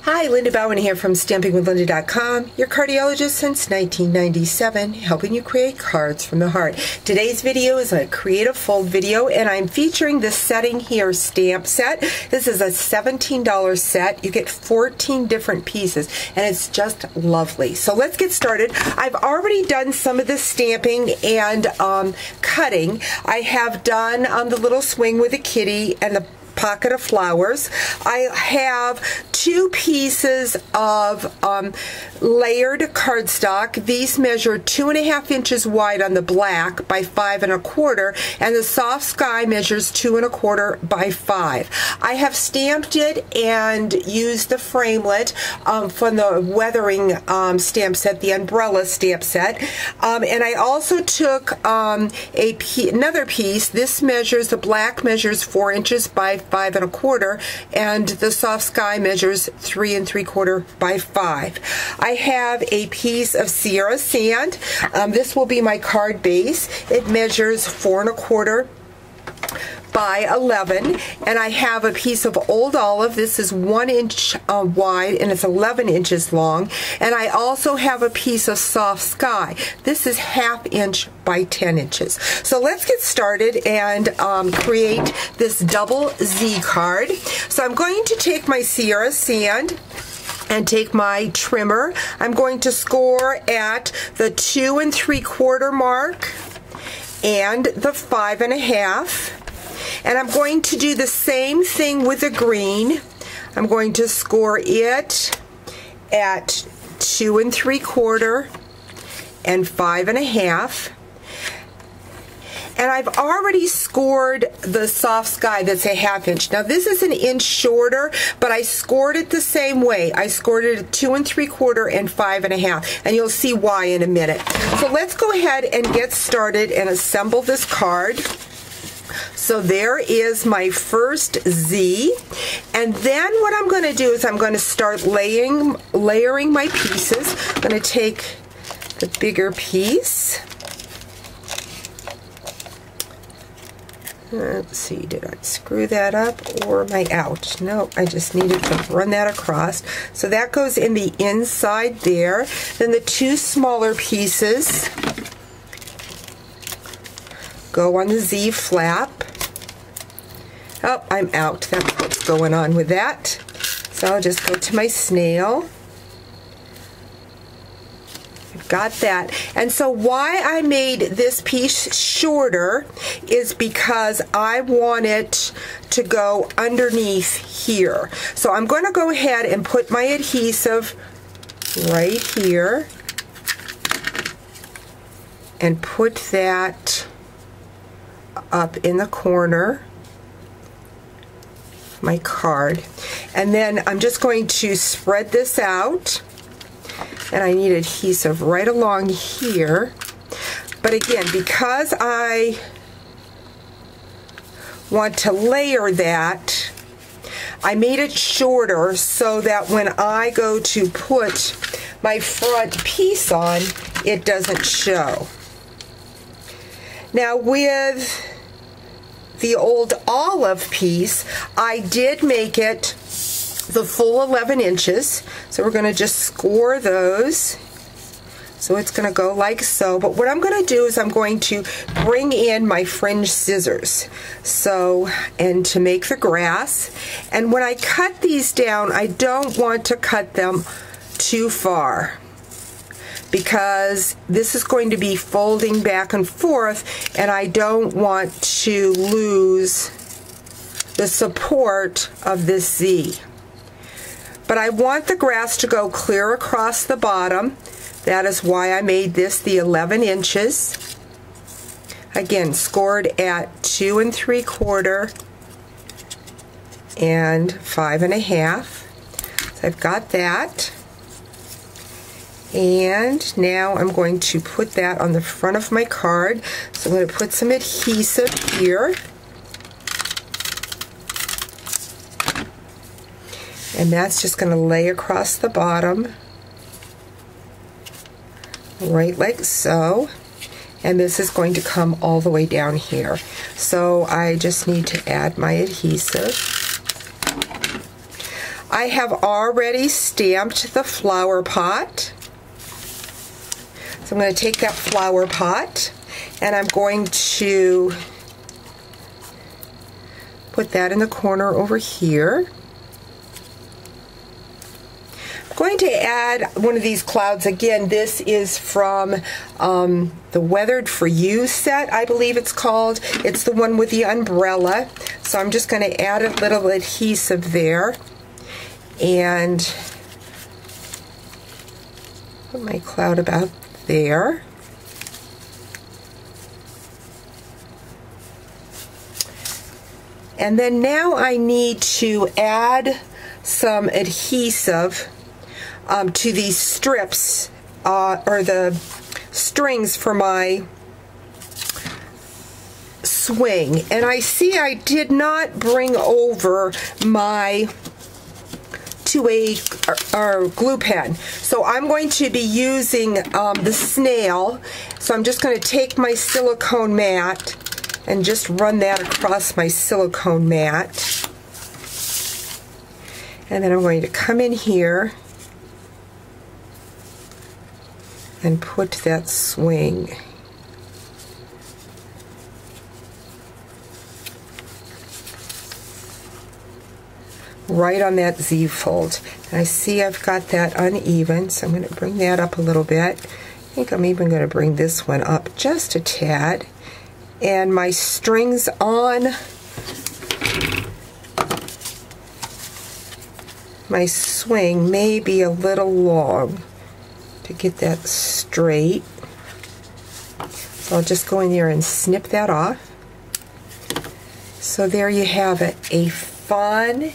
Hi, Linda Bowen here from StampingWithLinda.com, your cardiologist since 1997, helping you create cards from the heart. Today's video is a creative fold video, and I'm featuring this setting here stamp set. This is a $17 set. You get 14 different pieces, and it's just lovely. So let's get started. I've already done some of the stamping and cutting. I have done the little swing with a kitty and the pocket of flowers. I have two pieces of layered cardstock. These measure 2.5 inches wide on the black by 5 1/4, and the soft sky measures 2 1/4 by 5. I have stamped it and used the framelit from the weathering stamp set, the umbrella stamp set, and I also took another piece. This measures, the black measures 4 inches by 5 1/4, and the soft sky measures 3 3/4 by 5. I have a piece of Sierra sand. This will be my card base. It measures 4 1/4 by 11, and I have a piece of old olive. This is 1 inch wide and it's 11 inches long, and I also have a piece of soft sky. This is 1/2 inch by 10 inches. So let's get started and create this double Z card. So I'm going to take my Sierra sand and take my trimmer. I'm going to score at the 2 3/4 mark and the 5 1/2. And I'm going to do the same thing with the green. I'm going to score it at 2 3/4 and 5 1/2. And I've already scored the soft sky, that's a 1/2 inch. Now this is 1 inch shorter, but I scored it the same way. I scored it at 2 3/4 and 5 1/2, and you'll see why in a minute. So let's go ahead and get started and assemble this card. So there is my first Z, and then what I'm going to do is I'm going to start layering my pieces. I'm going to take the bigger piece. Let's see, did I screw that up or am I out? No, I just needed to run that across. So that goes in the inside there. Then the two smaller pieces go on the Z flap. Oh, I'm out. That's what's going on with that. So I'll just go to my snail. I've got that. And so why I made this piece shorter is because I want it to go underneath here. So I'm going to go ahead and put my adhesive right here and put that up in the corner of my card, and then I'm just going to spread this out, and I need adhesive right along here. But again, because I want to layer that, I made it shorter so that when I go to put my front piece on, it doesn't show. Now with the old olive piece, I did make it the full 11 inches. So we're going to just score those. So it's going to go like so. But what I'm going to do is I'm going to bring in my fringe scissors. So, and to make the grass. And when I cut these down, I don't want to cut them too far, because this is going to be folding back and forth, and I don't want to lose the support of this Z. But I want the grass to go clear across the bottom. That is why I made this the 11 inches. Again, scored at 2 3/4 and 5 1/2. So I've got that. And now I'm going to put that on the front of my card. So I'm going to put some adhesive here. And that's just going to lay across the bottom, right like so. And this is going to come all the way down here. So I just need to add my adhesive. I have already stamped the flower pot. So I'm going to take that flower pot and I'm going to put that in the corner over here. I'm going to add one of these clouds. Again, this is from the Weathered for You set, I believe it's called. It's the one with the umbrella. So I'm just going to add a little adhesive there and put my cloud about there. And then now I need to add some adhesive to these strips or the strings for my swing. And I see I did not bring over my 2A or glue pen. So I'm going to be using the snail. So I'm just going to take my silicone mat and just run that across my silicone mat. And then I'm going to come in here and put that swing. Right on that Z fold. And I see I've got that uneven, so I'm going to bring that up a little bit. I think I'm even going to bring this one up just a tad. And my strings on my swing may be a little long to get that straight. So I'll just go in there and snip that off. So there you have it, a fun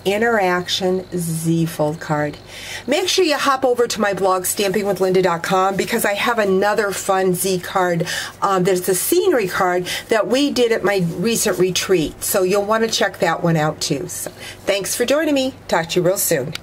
interaction Z-fold card. Make sure you hop over to my blog, stampingwithlynda.com, because I have another fun Z card. There's a scenery card that we did at my recent retreat, so you'll want to check that one out too. So, thanks for joining me. Talk to you real soon.